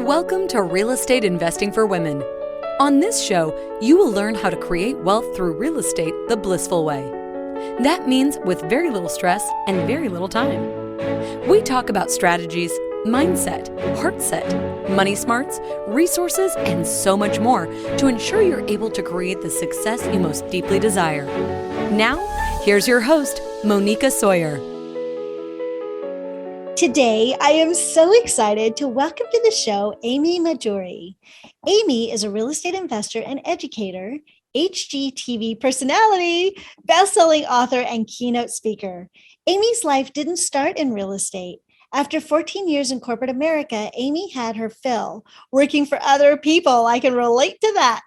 Welcome to Real Estate Investing for Women. On this show, you will learn how to create wealth through real estate the blissful way. That means with very little stress and very little time. We talk about strategies, mindset, heart set, money smarts, resources, and so much more to ensure you're able to create the success you most deeply desire. Now, here's your host, Moneeka Sawyer. Today, I am so excited to welcome to the show Amy Mahjoory. Amy is a real estate investor and educator, HGTV personality, best-selling author, and keynote speaker. Amy's life didn't start in real estate. After 14 years in corporate America, Amy had her fill working for other people. I can relate to that.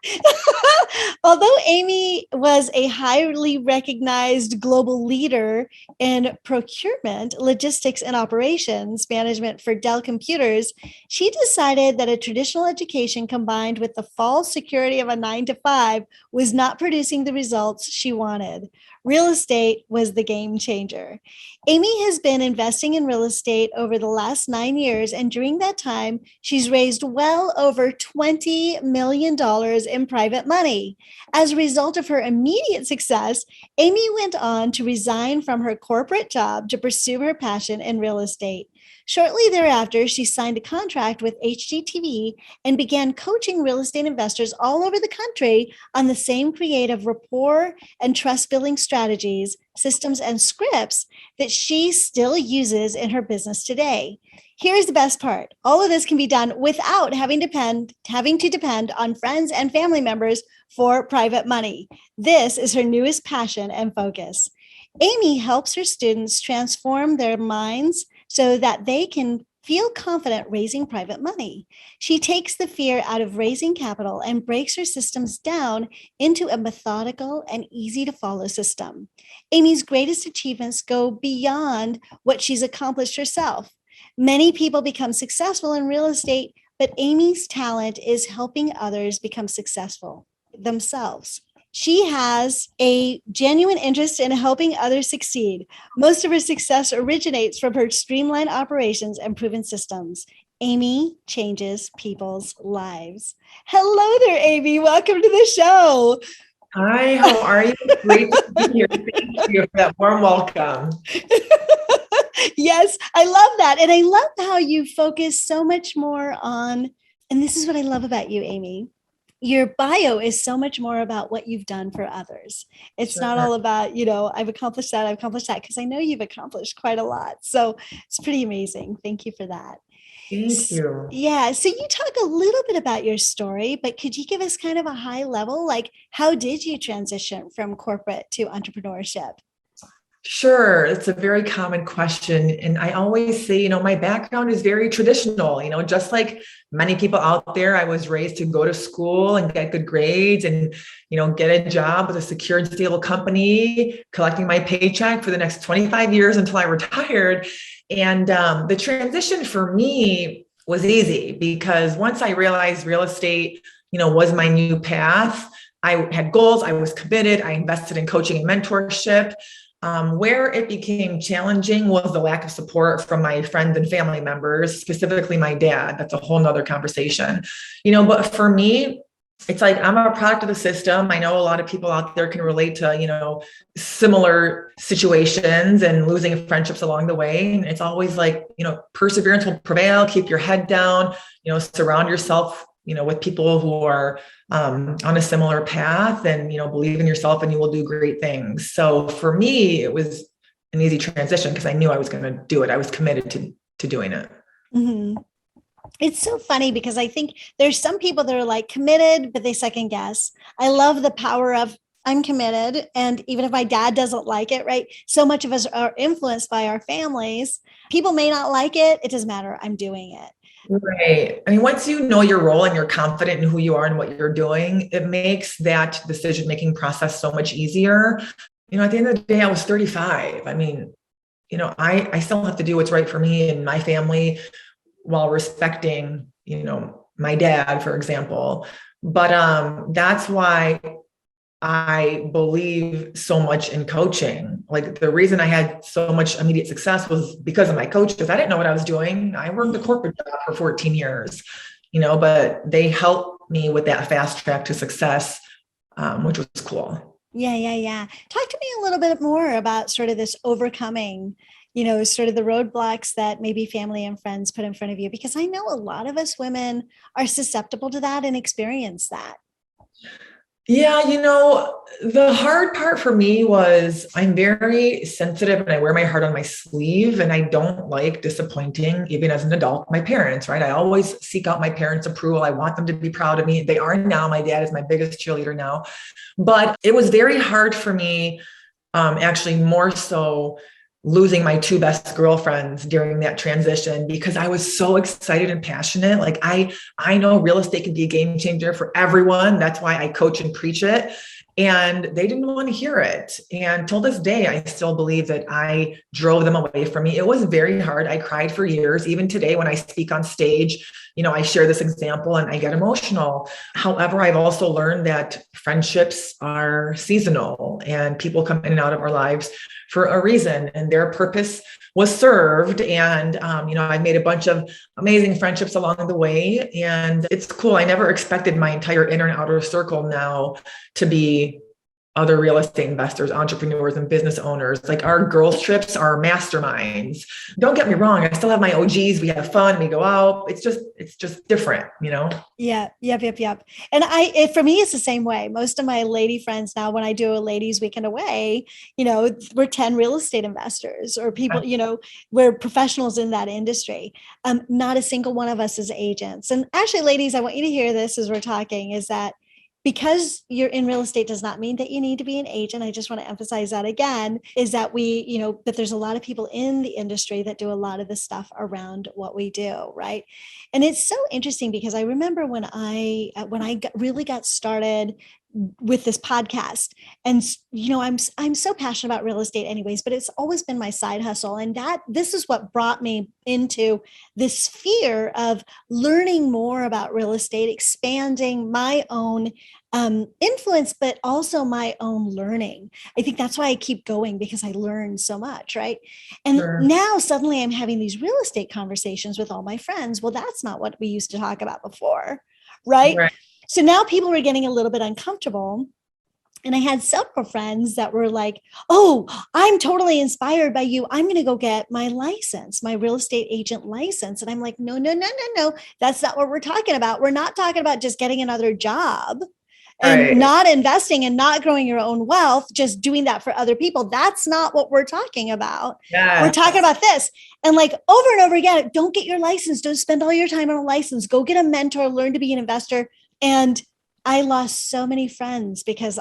Although Amy was a highly recognized global leader in procurement, logistics, and operations management for Dell Computers, she decided that a traditional education combined with the false security of a 9-to-5 was not producing the results she wanted. Real estate was the game changer. Amy has been investing in real estate over the last 9 years, and during that time, she's raised well over $20 million in private money. As a result of her immediate success, Amy went on to resign from her corporate job to pursue her passion in real estate. Shortly thereafter, she signed a contract with HGTV and began coaching real estate investors all over the country on the same creative rapport and trust-building strategies, systems, and scripts that she still uses in her business today. Here's the best part. All of this can be done without having to depend on friends and family members for private money. This is her newest passion and focus. Amy helps her students transform their minds so that they can feel confident raising private money. She takes the fear out of raising capital and breaks her systems down into a methodical and easy to follow system. Amy's greatest achievements go beyond what she's accomplished herself. Many people become successful in real estate, but Amy's talent is helping others become successful themselves. She has a genuine interest in helping others succeed. Most of her success originates from her streamlined operations and proven systems. Amy changes people's lives. Hello there, Amy. Welcome to the show. Hi, how are you? Great to be here. Thank you for that warm welcome. Yes, I love that. And I love how you focus so much more on, and this is what I love about you, Amy. Your bio is so much more about what you've done for others. It's not all about, I've accomplished that, because I know you've accomplished quite a lot. So it's pretty amazing. Thank you for that. Thank you. Yeah. So you talk a little bit about your story, but could you give us kind of a high level, like how did you transition from corporate to entrepreneurship? Sure. It's a very common question. And I always say, my background is very traditional, just like many people out there, I was raised to go to school and get good grades and, get a job with a secure and stable company, collecting my paycheck for the next 25 years until I retired. And the transition for me was easy because once I realized real estate, was my new path, I had goals, I was committed, I invested in coaching and mentorship. Where it became challenging was the lack of support from my friends and family members, specifically my dad. That's a whole nother conversation, but for me, it's like, I'm a product of the system. I know a lot of people out there can relate to, similar situations and losing friendships along the way. And it's always like, perseverance will prevail, keep your head down, surround yourself with people who are on a similar path and, believe in yourself and you will do great things. So for me, it was an easy transition because I knew I was going to do it. I was committed to doing it. Mm-hmm. It's so funny because I think there's some people that are like committed, but they second guess. I love the power of I'm committed. And even if my dad doesn't like it, right? So much of us are influenced by our families. People may not like it. It doesn't matter. I'm doing it. Right. I mean, once you know your role and you're confident in who you are and what you're doing, it makes that decision-making process so much easier. At the end of the day, I was 35. I mean, I still have to do what's right for me and my family while respecting, my dad, for example. But that's why I believe so much in coaching. Like the reason I had so much immediate success was because of my coaches. I didn't know what I was doing. I worked a corporate job for 14 years. but they helped me with that fast track to success, which was cool. Yeah. Talk to me a little bit more about sort of this overcoming, sort of the roadblocks that maybe family and friends put in front of you, because I know a lot of us women are susceptible to that and experience that. Yeah, the hard part for me was I'm very sensitive and I wear my heart on my sleeve, and I don't like disappointing, even as an adult, my parents, right? I always seek out my parents' approval. I want them to be proud of me. They are now. My dad is my biggest cheerleader now. But it was very hard for me, actually more so losing my two best girlfriends during that transition, because I was so excited and passionate. Like I know real estate can be a game changer for everyone. That's why I coach and preach it. And they didn't want to hear it. And till this day, I still believe that I drove them away from me. It was very hard. I cried for years. Even today, when I speak on stage, I share this example and I get emotional. However, I've also learned that friendships are seasonal and people come in and out of our lives for a reason, and their purpose was served. And, I made a bunch of amazing friendships along the way, and it's cool. I never expected my entire inner and outer circle now to be other real estate investors, entrepreneurs, and business owners. Like, our girls' trips are masterminds. Don't get me wrong. I still have my OGs. We have fun. We go out. It's just different, Yeah. Yep. And for me, it's the same way. Most of my lady friends now, when I do a ladies weekend away, we're 10 real estate investors or people, we're professionals in that industry. Not a single one of us is agents. And actually, ladies, I want you to hear this as we're talking, is that because you're in real estate does not mean that you need to be an agent. I just want to emphasize that again, is that that there's a lot of people in the industry that do a lot of the stuff around what we do, right? And it's so interesting because I remember when I really got started with this podcast, and I'm so passionate about real estate anyways, but it's always been my side hustle, and this is what brought me into this sphere of learning more about real estate, expanding my own influence, but also my own learning. I think that's why I keep going, because I learn so much, right? And Sure. Now suddenly I'm having these real estate conversations with all my friends. Well, that's not what we used to talk about before, right? So now people were getting a little bit uncomfortable. And I had several friends that were like, oh, I'm totally inspired by you. I'm going to go get my license, my real estate agent license. And I'm like, no. That's not what we're talking about. We're not talking about just getting another job and not investing and not growing your own wealth, just doing that for other people. That's not what we're talking about. Yes. We're talking about this. And like over and over again, don't get your license. Don't spend all your time on a license. Go get a mentor, learn to be an investor. And I lost so many friends because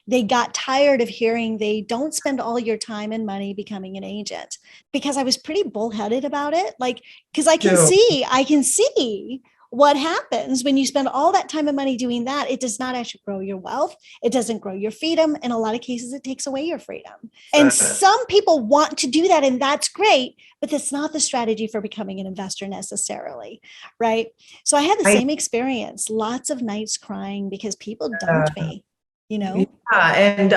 they got tired of hearing they don't spend all your time and money becoming an agent, because I was pretty bullheaded about it. Like, because I can see what happens when you spend all that time and money doing that. It does not actually grow your wealth. It doesn't grow your freedom. In a lot of cases, it takes away your freedom. And some people want to do that, and that's great, but that's not the strategy for becoming an investor necessarily, right? So I had the same experience, lots of nights crying because people dumped me. Yeah. And,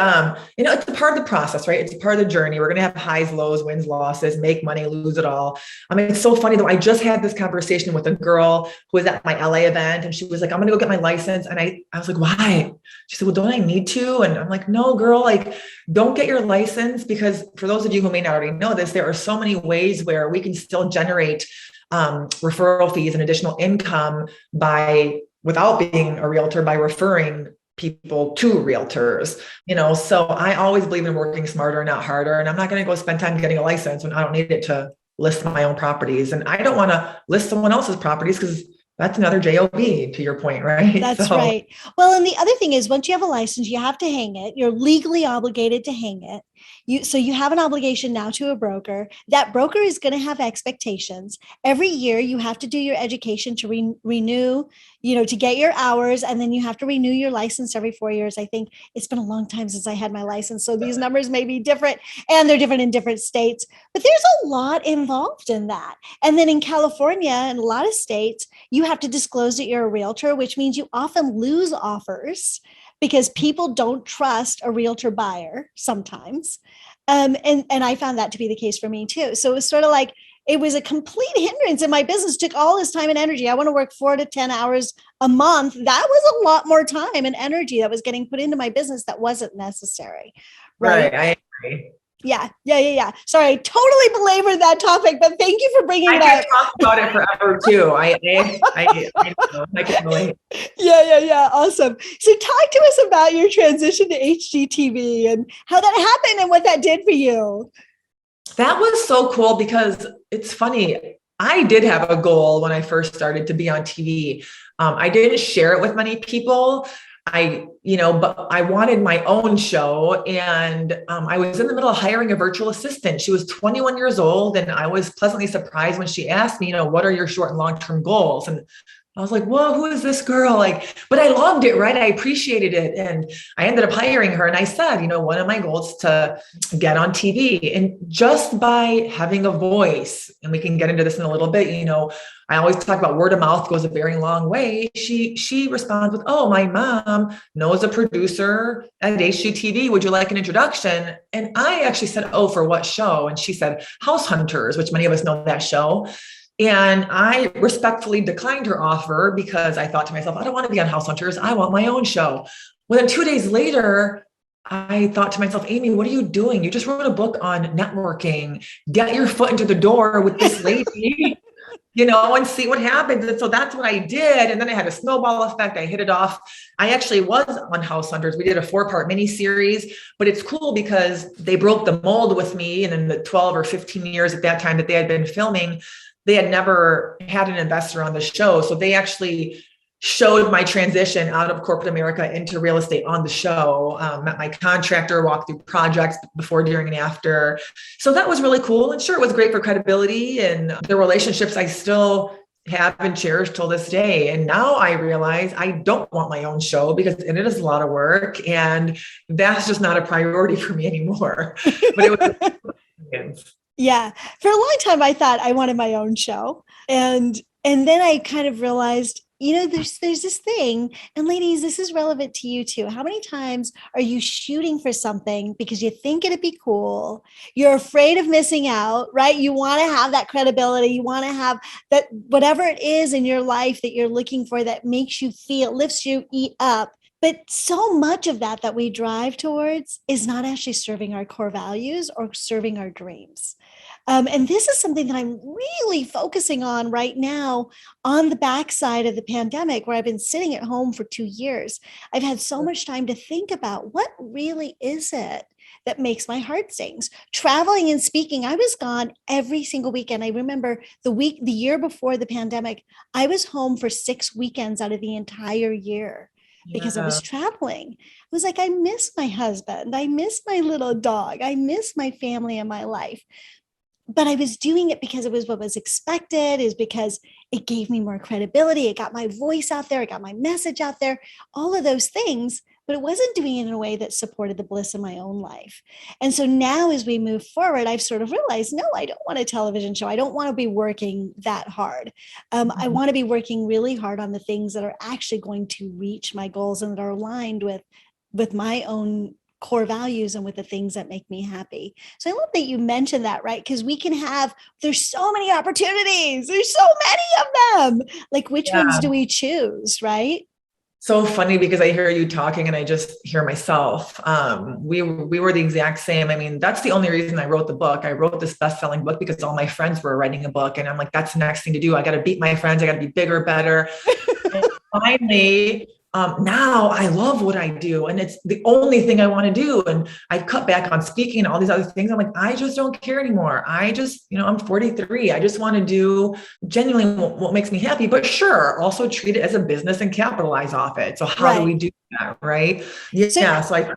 it's a part of the process, right? It's a part of the journey. We're going to have highs, lows, wins, losses, make money, lose it all. I mean, it's so funny though. I just had this conversation with a girl who was at my LA event, and she was like, I'm going to go get my license. And I was like, why? She said, well, don't I need to? And I'm like, no, girl, like, don't get your license, because for those of you who may not already know this, there are so many ways where we can still generate referral fees and additional income without being a realtor, by referring people to realtors, so I always believe in working smarter, not harder. And I'm not going to go spend time getting a license when I don't need it to list my own properties. And I don't want to list someone else's properties, because that's another job, to your point, right? That's right. Well, and the other thing is, once you have a license, you have to hang it. You're legally obligated to hang it. So you have an obligation now to a broker. That broker is going to have expectations. Every year you have to do your education to renew, to get your hours. And then you have to renew your license every 4 years. I think it's been a long time since I had my license, so these numbers may be different, and they're different in different states, but there's a lot involved in that. And then in California and a lot of states, you have to disclose that you're a realtor, which means you often lose offers because people don't trust a realtor buyer sometimes. And I found that to be the case for me too. So it was sort of like, it was a complete hindrance, and my business took all this time and energy. I want to work 4 to 10 hours a month. That was a lot more time and energy that was getting put into my business that wasn't necessary. Right. I agree. Yeah. Sorry, I totally belabored that topic, but thank you for bringing it up. I can talk about it forever too. I can relate. Yeah. Awesome. So talk to us about your transition to HGTV and how that happened and what that did for you. That was so cool because it's funny. I did have a goal when I first started to be on TV. I didn't share it with many people. But I wanted my own show, and I was in the middle of hiring a virtual assistant. She was 21 years old, and I was pleasantly surprised when she asked me, what are your short and long-term goals? And I was like, whoa, who is this girl? But I loved it, right? I appreciated it. And I ended up hiring her. And I said, one of my goals is to get on TV. And just by having a voice, and we can get into this in a little bit, I always talk about word of mouth goes a very long way. She responds with, oh, my mom knows a producer at HGTV. Would you like an introduction? And I actually said, oh, for what show? And she said, House Hunters, which many of us know that show. And I respectfully declined her offer because I thought to myself, I don't want to be on House Hunters. I want my own show. Well, then 2 days later, I thought to myself, Amy, what are you doing? You just wrote a book on networking. Get your foot into the door with this lady, and see what happens. And so that's what I did. And then I had a snowball effect. I hit it off. I actually was on House Hunters. We did a 4-part miniseries, but it's cool because they broke the mold with me. And in the 12 or 15 years at that time that they had been filming, they had never had an investor on the show. So they actually showed my transition out of corporate America into real estate on the show, met my contractor, walked through projects before, during, and after. So that was really cool. And sure, it was great for credibility and the relationships I still have and cherish till this day. And now I realize I don't want my own show because it is a lot of work. And that's just not a priority for me anymore. But it was Yeah. For a long time, I thought I wanted my own show. And then I kind of realized, there's this thing, and ladies, this is relevant to you too. How many times are you shooting for something because you think it'd be cool? You're afraid of missing out, right? You want to have that credibility. You want to have that, whatever it is in your life that you're looking for that makes you feel, lifts you up. But so much of that we drive towards is not actually serving our core values or serving our dreams. And this is something that I'm really focusing on right now on the backside of the pandemic, where I've been sitting at home for 2 years. I've had so much time to think about what really is it that makes my heart sings. Traveling and speaking, I was gone every single weekend. I remember the year before the pandemic, I was home for 6 weekends out of the entire year. Because I was traveling. I was like, I miss my husband. I miss my little dog. I miss my family and my life. But I was doing it because it was what was expected, is because it gave me more credibility. It got my voice out there. It got my message out there, all of those things. But it wasn't doing it in a way that supported the bliss of my own life. And so now as we move forward, I've sort of realized, no, I don't want a television show. I don't want to be working that hard. I want to be working really hard on the things that are actually going to reach my goals and that are aligned with my own core values and with the things that make me happy. So I love that you mentioned that, right? Because there's so many opportunities. There's so many of them. Like, which ones do we choose, right? So funny because I hear you talking and I just hear myself. We were the exact same. I mean, that's the only reason I wrote the book. I wrote this best-selling book because all my friends were writing a book, and I'm like, that's the next thing to do. I got to beat my friends. I got to be bigger, better. And finally, now I love what I do, and it's the only thing I want to do. And I've cut back on speaking and all these other things. I'm like, I just don't care anymore. I just, I'm 43. I just want to do genuinely what makes me happy, but sure, also treat it as a business and capitalize off it. So how do we do that? Right. Yeah. So I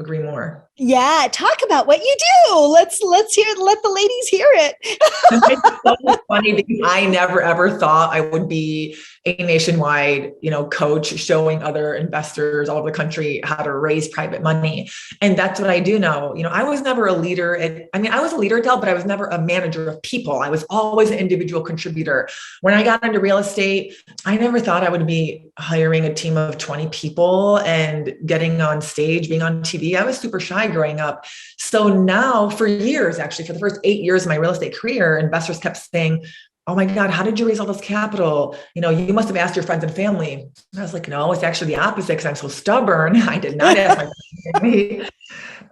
agree more. Yeah. Talk about what you do. Let the ladies hear it. It's so funny because I never, ever thought I would be a nationwide, coach showing other investors all over the country how to raise private money. And that's what I do now. I was never a leader. I was a leader at Dell, but I was never a manager of people. I was always an individual contributor. When I got into real estate, I never thought I would be hiring a team of 20 people and getting on stage, being on TV TV. I was super shy growing up. So now for years, actually, for the first 8 years of my real estate career, investors kept saying, oh my God, how did you raise all this capital? You must have asked your friends and family. And I was like, no, it's actually the opposite because I'm so stubborn. I did not ask my friends and family.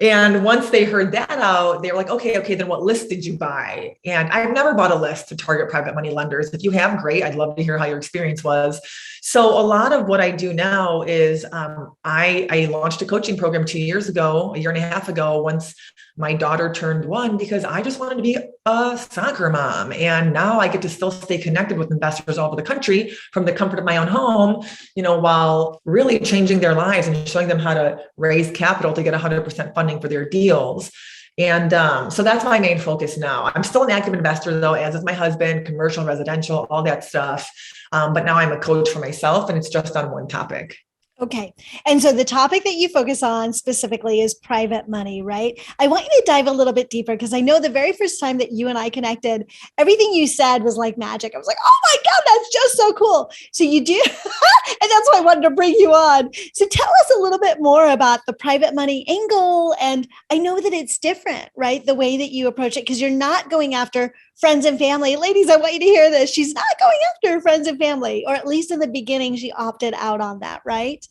And once they heard that out, they were like, okay, then what list did you buy? And I've never bought a list to target private money lenders. If you have, great. I'd love to hear how your experience was. So a lot of what I do now is I launched a coaching program 2 years ago, a year and a half ago, once my daughter turned 1, because I just wanted to be a soccer mom. And now I get to still stay connected with investors all over the country from the comfort of my own home, while really changing their lives and showing them how to raise capital to get 100% funding for their deals. And so that's my main focus now. I'm still an active investor though, as is my husband, commercial, residential, all that stuff. But now I'm a coach for myself, and it's just on one topic. Okay. And so the topic that you focus on specifically is private money, right? I want you to dive a little bit deeper because I know the very first time that you and I connected, everything you said was like magic. I was like, oh my God, that's just so cool. So you do, and that's why I wanted to bring you on. So tell us a little bit more about the private money angle. And I know that it's different, right? The way that you approach it, because you're not going after friends and family. Ladies, I want you to hear this. She's not going after friends and family, or at least in the beginning, she opted out on that, right?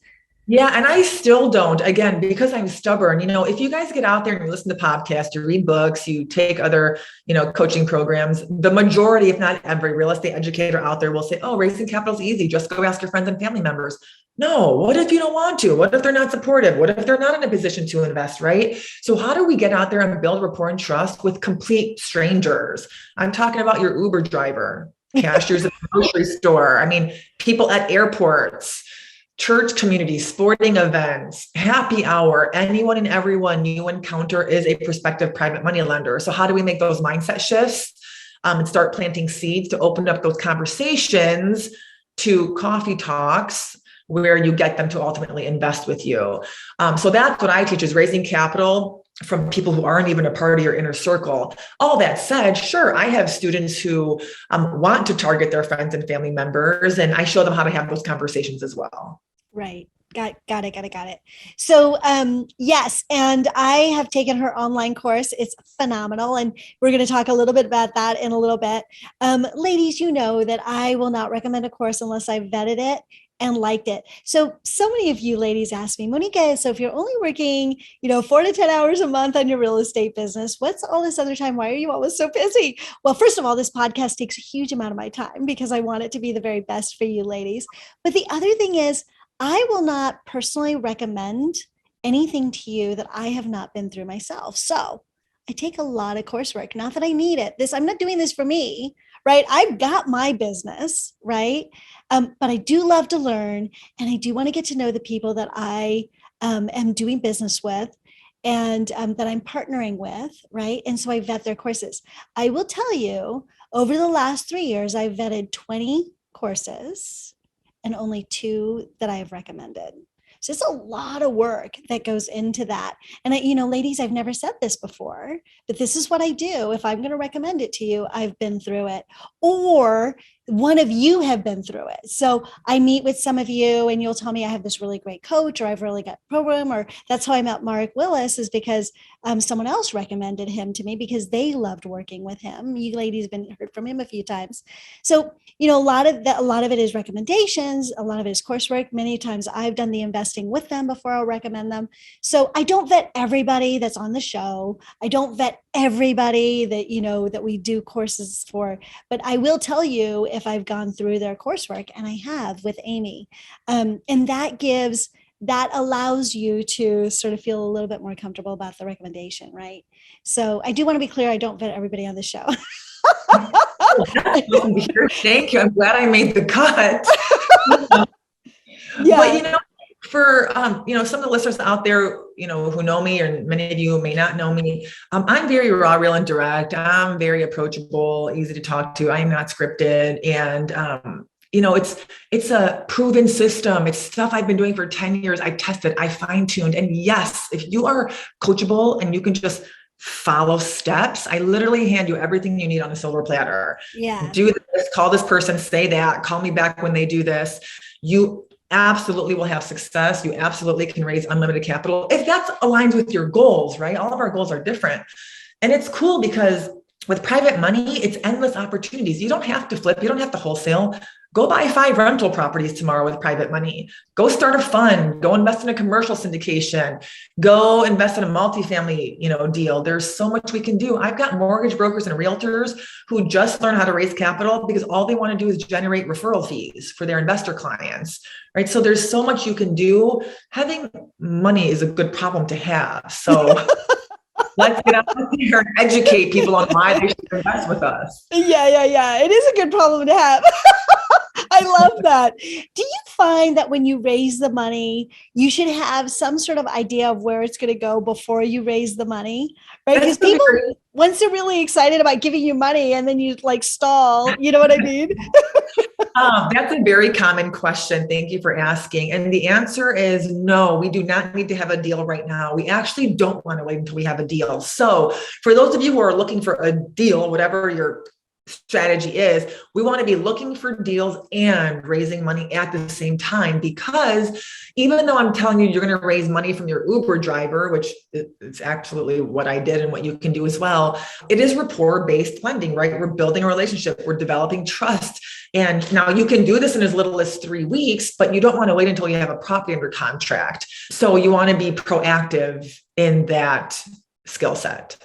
Yeah. And I still don't, again, because I'm stubborn. If you guys get out there and you listen to podcasts, you read books, you take other, coaching programs, the majority, if not every real estate educator out there will say, oh, raising capital is easy. Just go ask your friends and family members. No, what if you don't want to? What if they're not supportive? What if they're not in a position to invest, right? So how do we get out there and build rapport and trust with complete strangers? I'm talking about your Uber driver, cashiers at the grocery store. I mean, people at airports, church communities, sporting events, happy hour, anyone and everyone you encounter is a prospective private money lender. So how do we make those mindset shifts and start planting seeds to open up those conversations to coffee talks where you get them to ultimately invest with you? So that's what I teach, is raising capital from people who aren't even a part of your inner circle. All that said, sure, I have students who want to target their friends and family members, and I show them how to have those conversations as well. Right. Got it. So, yes. And I have taken her online course. It's phenomenal. And we're going to talk a little bit about that in a little bit. Ladies, you know that I will not recommend a course unless I've vetted it and liked it. So many of you ladies ask me, Moneeka, so if you're only working, 4 to 10 hours a month on your real estate business, what's all this other time? Why are you always so busy? Well, first of all, this podcast takes a huge amount of my time because I want it to be the very best for you ladies. But the other thing is, I will not personally recommend anything to you that I have not been through myself. So I take a lot of coursework, not that I need it. I'm not doing this for me, right? I've got my business, right? But I do love to learn, and I do want to get to know the people that I am doing business with and that I'm partnering with, right? And so I vet their courses. I will tell you, over the last 3 years, I've vetted 20 courses and only 2 that I have recommended. So it's a lot of work that goes into that. And ladies, I've never said this before, but this is what I do. If I'm going to recommend it to you, I've been through it, or one of you have been through it. So I meet with some of you and you'll tell me I have this really great coach, or I've really got a program, or that's how I met Mark Willis, is because someone else recommended him to me because they loved working with him. You ladies have heard from him a few times. So, a lot of it is recommendations. A lot of it is coursework. Many times I've done the investing with them before I'll recommend them. So I don't vet everybody that's on the show. I don't vet everybody that, that we do courses for, but I will tell you if I've gone through their coursework, and I have with Amy. And that allows you to sort of feel a little bit more comfortable about the recommendation, right? So I do want to be clear, I don't vet everybody on the show. Thank you. I'm glad I made the cut. Yeah. But, for, some of the listeners out there, who know me, or many of you may not know me, I'm very raw, real, and direct. I'm very approachable, easy to talk to. I am not scripted. And, it's a proven system. It's stuff I've been doing for 10 years. I tested, I fine-tuned. And yes, if you are coachable and you can just follow steps, I literally hand you everything you need on a silver platter. Yeah. Do this, call this person, say that, call me back when they do this. absolutely will have success. You absolutely can raise unlimited capital if that aligns with your goals, right? All of our goals are different. And it's cool because with private money, it's endless opportunities. You don't have to flip, you don't have to wholesale. Go buy 5 rental properties tomorrow with private money. Go start a fund, go invest in a commercial syndication, go invest in a multifamily, deal. There's so much we can do. I've got mortgage brokers and realtors who just learn how to raise capital because all they want to do is generate referral fees for their investor clients, right? So there's so much you can do. Having money is a good problem to have. So let's get out there and educate people on why they should invest with us. Yeah. It is a good problem to have. I love that. Do you find that when you raise the money, you should have some sort of idea of where it's going to go before you raise the money, right? Because people, once they're really excited about giving you money and then you like stall, you know what I mean? That's a very common question. Thank you for asking. And the answer is no, we do not need to have a deal right now. We actually don't want to wait until we have a deal. So for those of you who are looking for a deal, whatever your strategy is, we want to be looking for deals and raising money at the same time, because even though I'm telling you you're going to raise money from your Uber driver, which is absolutely what I did and what you can do as well, it is rapport-based lending, right? We're building a relationship, we're developing trust. And now you can do this in as little as 3 weeks, but you don't want to wait until you have a property under contract. So you want to be proactive in that skill set.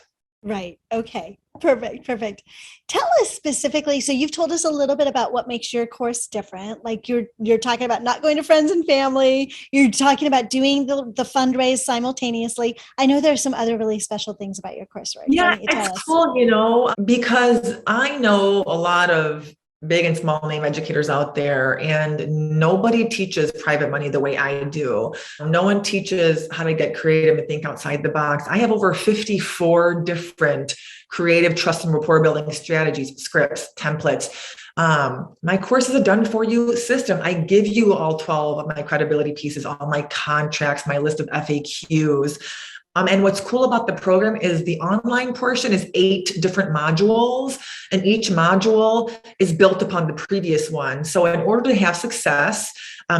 Right. Okay. Perfect. Tell us specifically. So you've told us a little bit about what makes your course different. Like you're talking about not going to friends and family. You're talking about doing the fundraise simultaneously. I know there's some other really special things about your course, right? Yeah, it's cool, because I know a lot of big and small name educators out there, and nobody teaches private money the way I do. No one teaches how to get creative and think outside the box. I have over 54 different creative trust and rapport building strategies, scripts, templates. My course is a done for you system. I give you all 12 of my credibility pieces, all my contracts, my list of FAQs. And what's cool about the program is the online portion is 8 different modules, and each module is built upon the previous one. So in order to have success,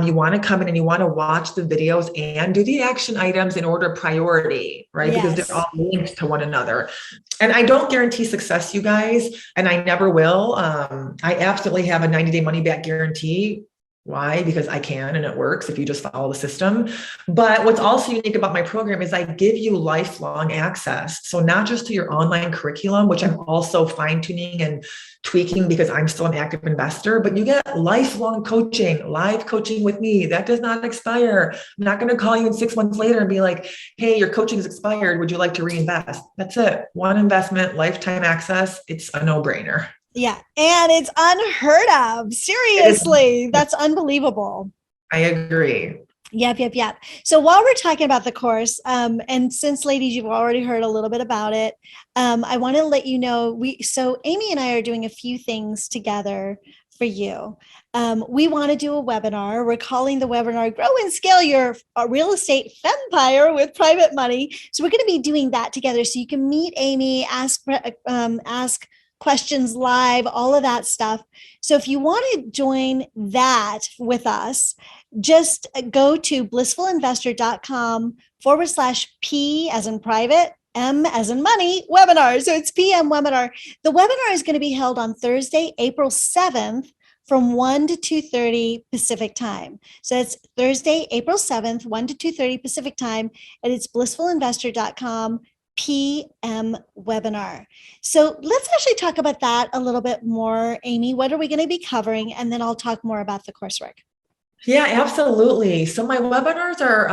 you want to come in and you want to watch the videos and do the action items in order of priority, right? Yes. Because they're all linked to one another. And I don't guarantee success, you guys, and I never will. I absolutely have a 90-day money back guarantee. Why? Because I can, and it works if you just follow the system. But what's also unique about my program is I give you lifelong access. So not just to your online curriculum, which I'm also fine-tuning and tweaking because I'm still an active investor, but you get lifelong coaching, live coaching with me. That does not expire. I'm not going to call you in 6 months later and be like, hey, your coaching is expired. Would you like to reinvest? That's it. One investment, lifetime access. It's a no-brainer. Yeah. And it's unheard of. Seriously. That's unbelievable. I agree. Yep. So while we're talking about the course, and since ladies, you've already heard a little bit about it, I want to let you know, so Amy and I are doing a few things together for you. We want to do a webinar. We're calling the webinar Grow and Scale Your Real Estate Empire with Private Money. So we're going to be doing that together. So you can meet Amy, ask questions live, all of that stuff. So if you want to join that with us, just go to blissfulinvestor.com/P as in private, M as in money, webinar. So it's PM webinar. The webinar is going to be held on Thursday, April 7th from 1 to 2:30 Pacific time. So it's Thursday, April 7th, 1 to 2:30 Pacific time, and it's blissfulinvestor.com PM webinar. So let's actually talk about that a little bit more, Amy. What are we going to be covering? And then I'll talk more about the coursework. Yeah, absolutely. So my webinars are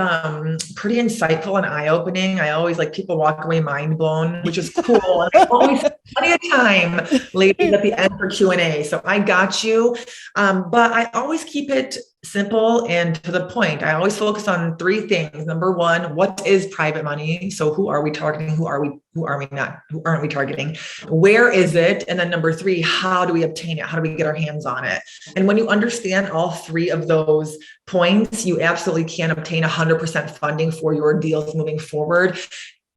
pretty insightful and eye-opening. I always like people walk away mind blown, which is cool. And I always have plenty of time, ladies, at the end for Q&A. So I got you. But I always keep it simple and to the point. I always focus on 3 things. Number 1, what is private money? So who are we targeting? Who aren't we targeting? Where is it? And then number 3, how do we obtain it? How do we get our hands on it? And when you understand all 3 of those points, you absolutely can obtain 100% funding for your deals moving forward.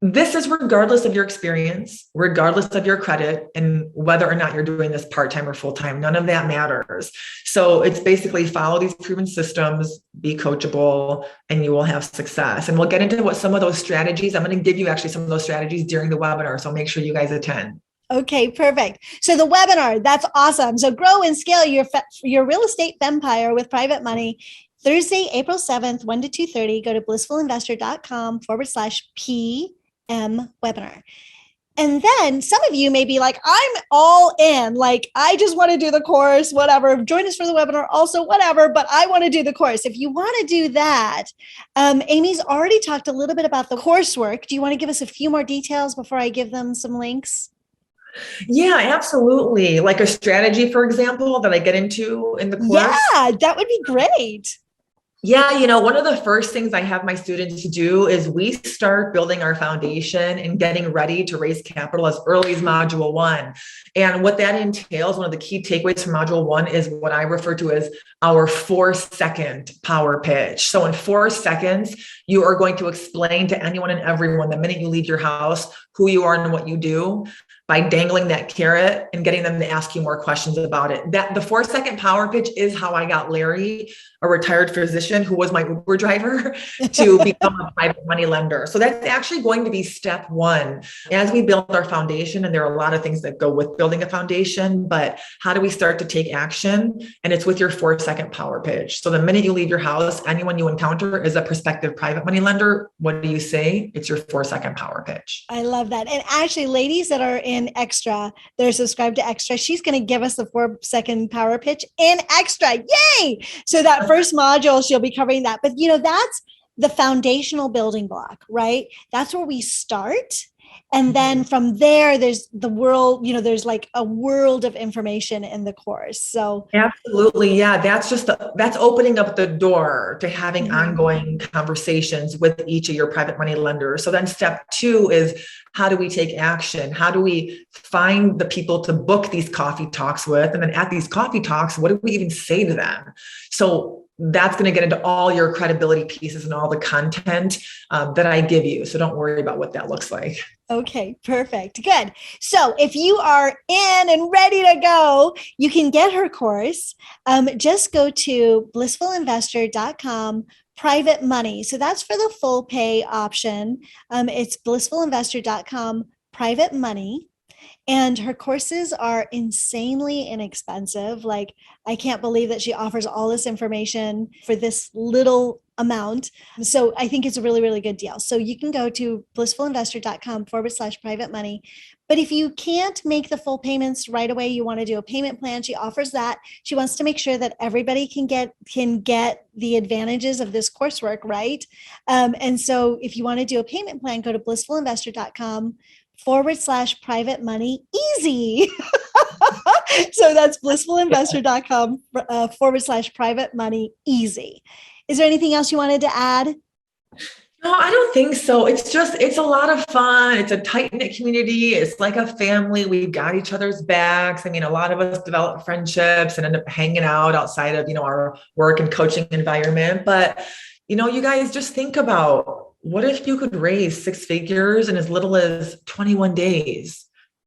This is regardless of your experience, regardless of your credit, and whether or not you're doing this part-time or full-time. None of that matters. So it's basically follow these proven systems, be coachable, and you will have success. And we'll get into what some of those strategies, I'm going to give you actually some of those strategies during the webinar. So make sure you guys attend. Okay, perfect. So the webinar, that's awesome. So grow and scale your real estate empire with private money. Thursday, April 7th, 1 to 2:30. Go to blissfulinvestor.com/PM webinar. And then some of you may be like, I'm all in. Like, I just want to do the course, whatever. Join us for the webinar also, whatever, but I want to do the course. If you want to do that, Amy's already talked a little bit about the coursework. Do you want to give us a few more details before I give them some links? Yeah, absolutely. Like a strategy, for example, that I get into in the course. Yeah, that would be great. Yeah, one of the first things I have my students do is we start building our foundation and getting ready to raise capital as early as module 1. And what that entails, one of the key takeaways from module 1 is what I refer to as our 4-second power pitch. So in 4 seconds, you are going to explain to anyone and everyone the minute you leave your house who you are and what you do, by dangling that carrot and getting them to ask you more questions about it. That the 4-second power pitch is how I got Larry, a retired physician who was my Uber driver, to become a private money lender. So that's actually going to be step 1 as we build our foundation. And there are a lot of things that go with building a foundation, but how do we start to take action? And it's with your 4-second power pitch. So the minute you leave your house, anyone you encounter is a prospective private money lender. What do you say? It's your 4-second power pitch. I love that. And actually, ladies that are in Extra, they're subscribed to Extra, she's going to give us the 4-second power pitch in Extra. Yay! So that first module, she'll be covering that. But that's the foundational building block, right? That's where we start. And then from there, there's the world, there's like a world of information in the course. So absolutely. Yeah. That's opening up the door to having ongoing conversations with each of your private money lenders. So then step 2 is, how do we take action? How do we find the people to book these coffee talks with? And then at these coffee talks, what do we even say to them? So that's going to get into all your credibility pieces and all the content that I give you. So don't worry about what that looks like. Okay, perfect. Good. So if you are in and ready to go, you can get her course. Just go to blissfulinvestor.com private money. So that's for the full pay option. It's blissfulinvestor.com private money. And her courses are insanely inexpensive. Like, I can't believe that she offers all this information for this little amount. So I think it's a really, really good deal. So you can go to blissfulinvestor.com/private money. But if you can't make the full payments right away, you want to do a payment plan, she offers that. She wants to make sure that everybody can get the advantages of this coursework, right? And so if you want to do a payment plan, go to blissfulinvestor.com/private money easy. So that's blissfulinvestor.com/private money easy. Is there anything else you wanted to add? No, I don't think so. It's a lot of fun. It's a tight-knit community. It's like a family. We've got each other's backs. I mean, a lot of us develop friendships and end up hanging out outside of, our work and coaching environment. But, you guys just think about, what if you could raise 6 figures in as little as 21 days?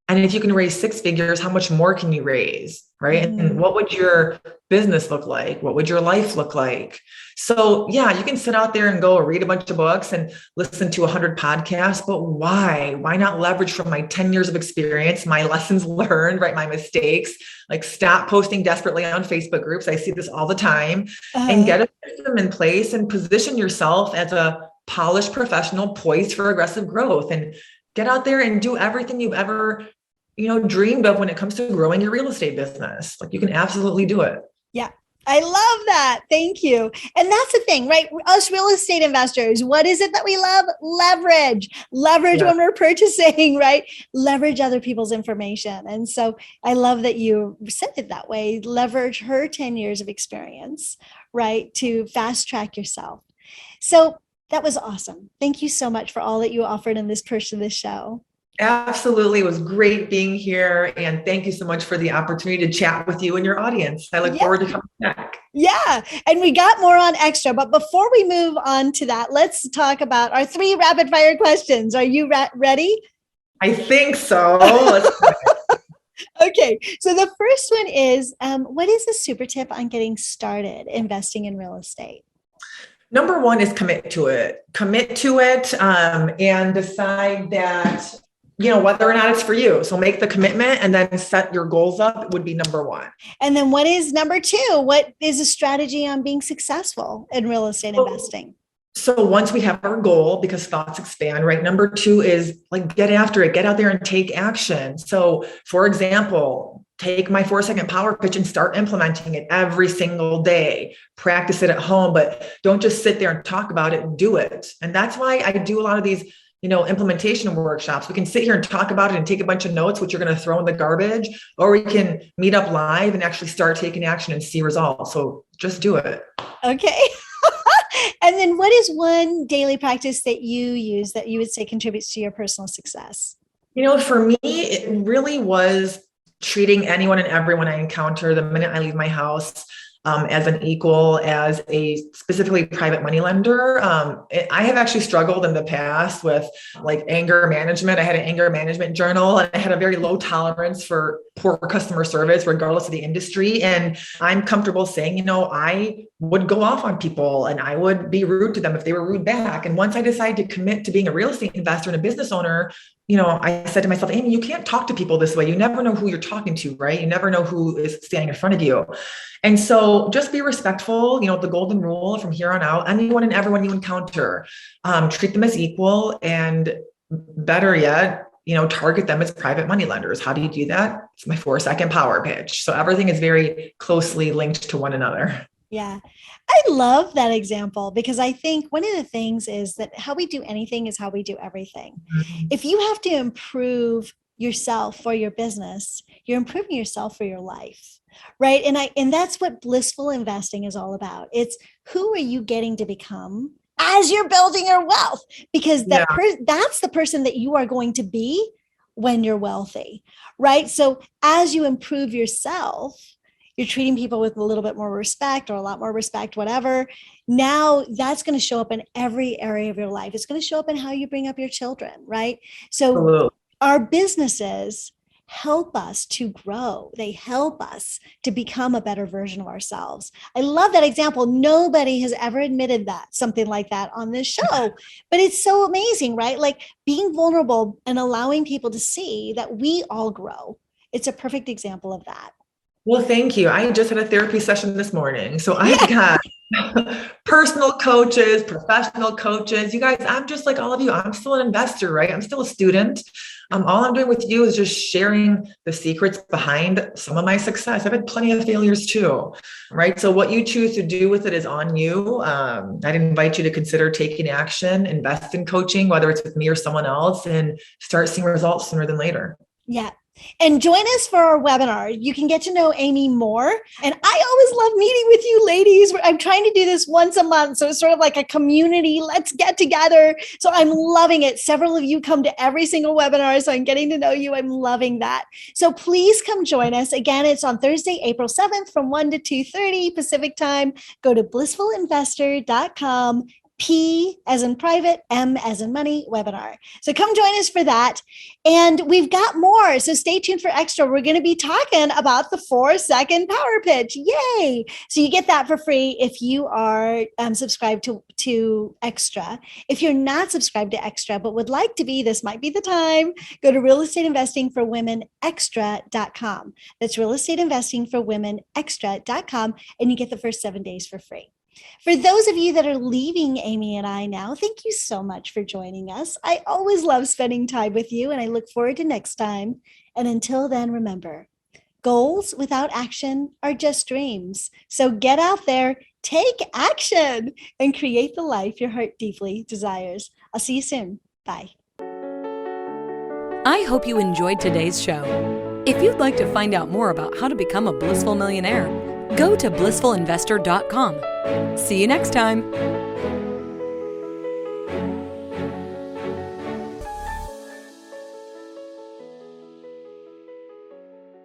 And if you can raise 6 figures, how much more can you raise, right? And what would your business look like? What would your life look like? So yeah, you can sit out there and go read a bunch of books and listen to 100 podcasts, but why? Why not leverage from my 10 years of experience, my lessons learned, right? My mistakes, like stop posting desperately on Facebook groups. I see this all the time, and get a system in place and position yourself as a polished professional poised for aggressive growth, and get out there and do everything you've ever dreamed of when it comes to growing your real estate business. Like, you can absolutely do it. Yeah. I love that. Thank you. And that's the thing, right? Us real estate investors, what is it that we love? Leverage when we're purchasing, right? Leverage other people's information. And so I love that you said it that way. Leverage her 10 years of experience, right? To fast track yourself. So that was awesome. Thank you so much for all that you offered in this portion of the show. Absolutely. It was great being here. And thank you so much for the opportunity to chat with you and your audience. I look Yeah. forward to coming back. Yeah. And we got more on Extra. But before we move on to that, let's talk about our 3 rapid fire questions. Are you ready? I think so. Okay. So the first one is, what is the super tip on getting started investing in real estate? Number one is commit to it. Commit to it and decide that, whether or not it's for you. So make the commitment and then set your goals up would be number one. And then what is number 2? What is a strategy on being successful in real estate investing? So once we have our goal, because thoughts expand, right? Number 2 is like, get after it, get out there and take action. So for example, take my 4-second power pitch and start implementing it every single day. Practice it at home, but don't just sit there and talk about it, do it. And that's why I do a lot of these, implementation workshops. We can sit here and talk about it and take a bunch of notes, which you're going to throw in the garbage, or we can meet up live and actually start taking action and see results. So just do it. Okay. And then what is one daily practice that you use that you would say contributes to your personal success? For me, it really was treating anyone and everyone I encounter the minute I leave my house as an equal, as a specifically private money lender. I have actually struggled in the past with like anger management. I had an anger management journal and I had a very low tolerance for poor customer service, regardless of the industry. And I'm comfortable saying, I would go off on people and I would be rude to them if they were rude back. And once I decided to commit to being a real estate investor and a business owner, I said to myself, Amy, you can't talk to people this way. You never know who you're talking to, right? You never know who is standing in front of you. And so just be respectful, the golden rule from here on out, anyone and everyone you encounter, treat them as equal, and better yet, target them as private money lenders. How do you do that? It's my 4-second power pitch. So everything is very closely linked to one another. Yeah. I love that example because I think one of the things is that how we do anything is how we do everything. Mm-hmm. If you have to improve yourself for your business, you're improving yourself for your life, right? And that's what blissful investing is all about. It's who are you getting to become as you're building your wealth? Because that's the person that you are going to be when you're wealthy, right? So as you improve yourself, you're treating people with a little bit more respect or a lot more respect, whatever. Now that's going to show up in every area of your life. It's going to show up in how you bring up your children, right? So our businesses help us to grow. They help us to become a better version of ourselves. I love that example. Nobody has ever admitted that, something like that on this show, but it's so amazing, right? Like being vulnerable and allowing people to see that we all grow. It's a perfect example of that. Well, thank you. I just had a therapy session this morning. So I've got personal coaches, professional coaches. You guys, I'm just like all of you. I'm still an investor, right? I'm still a student. All I'm doing with you is just sharing the secrets behind some of my success. I've had plenty of failures too, right? So what you choose to do with it is on you. I'd invite you to consider taking action, invest in coaching, whether it's with me or someone else, and start seeing results sooner than later. Yeah. And join us for our webinar. You can get to know Amy more. And I always love meeting with you ladies. I'm trying to do this once a month. So it's sort of like a community. Let's get together. So I'm loving it. Several of you come to every single webinar. So I'm getting to know you. I'm loving that. So please come join us. Again, it's on Thursday, April 7th from 1 to 2:30 Pacific time. Go to blissfulinvestor.com. P as in private, M as in money webinar. So come join us for that. And we've got more. So stay tuned for Extra. We're going to be talking about the 4-second power pitch. Yay. So you get that for free if you are subscribed to Extra. If you're not subscribed to Extra, but would like to be, this might be the time. Go to realestateinvestingforwomenextra.com. That's realestateinvestingforwomenextra.com. And you get the first 7 days for free. For those of you that are leaving Amy and I now, thank you so much for joining us. I always love spending time with you, and I look forward to next time. And until then, remember, goals without action are just dreams. So get out there, take action, and create the life your heart deeply desires. I'll see you soon. Bye. I hope you enjoyed today's show. If you'd like to find out more about how to become a blissful millionaire, go to blissfulinvestor.com. See you next time.